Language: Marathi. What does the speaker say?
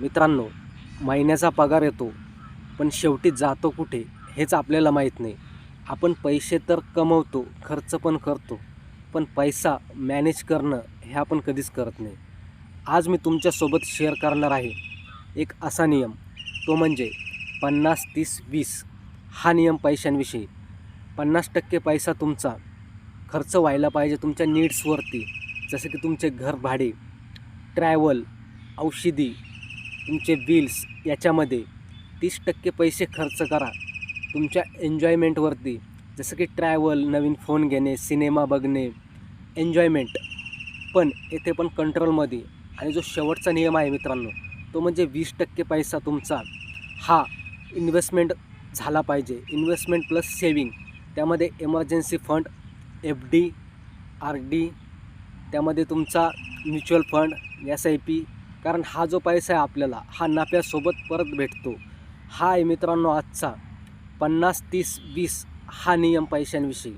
मित्रांनो, महिन्याचा पगार येतो, पण शेवटी जातो कुठे हेच आपल्याला माहीत नाही. आपण पैसे तर कमवतो, खर्च पण करतो, पण पैसा मॅनेज करणं हे आपण कधीच करत नाही. आज मी तुमच्यासोबत शेअर करणार आहे एक असा नियम, तो म्हणजे 50-30-20 हा नियम पैशांविषयी. 50% पैसा तुमचा खर्च व्हायला पाहिजे तुमच्या नीड्सवरती, जसं की तुमचे घर भाडे, ट्रॅव्हल, औषधी, तुमचे बिल्स. याच्यामध्ये 30% पैसे खर्च करा तुमच्या एन्जॉयमेंटवरती, जसं की ट्रॅव्हल, नवीन फोन घेणे, सिनेमा बघणे, एन्जॉयमेंट. पण येथे पण कंट्रोलमध्ये. आणि जो शेवटचा नियम आहे मित्रांनो, तो म्हणजे 20% पैसा तुमचा हा इन्व्हेस्टमेंट झाला पाहिजे. Investment plus saving. त्यामध्ये इमर्जन्सी फंड, FD, RD, त्यामध्ये तुमचा म्युच्युअल फंड, SIP. कारण हा जो पैसा आहे आपल्याला हा नफ्यासोबत परत भेटतो. हा आहे मित्रांनो आजचा 50-30-20 हा नियम पैशांविषयी.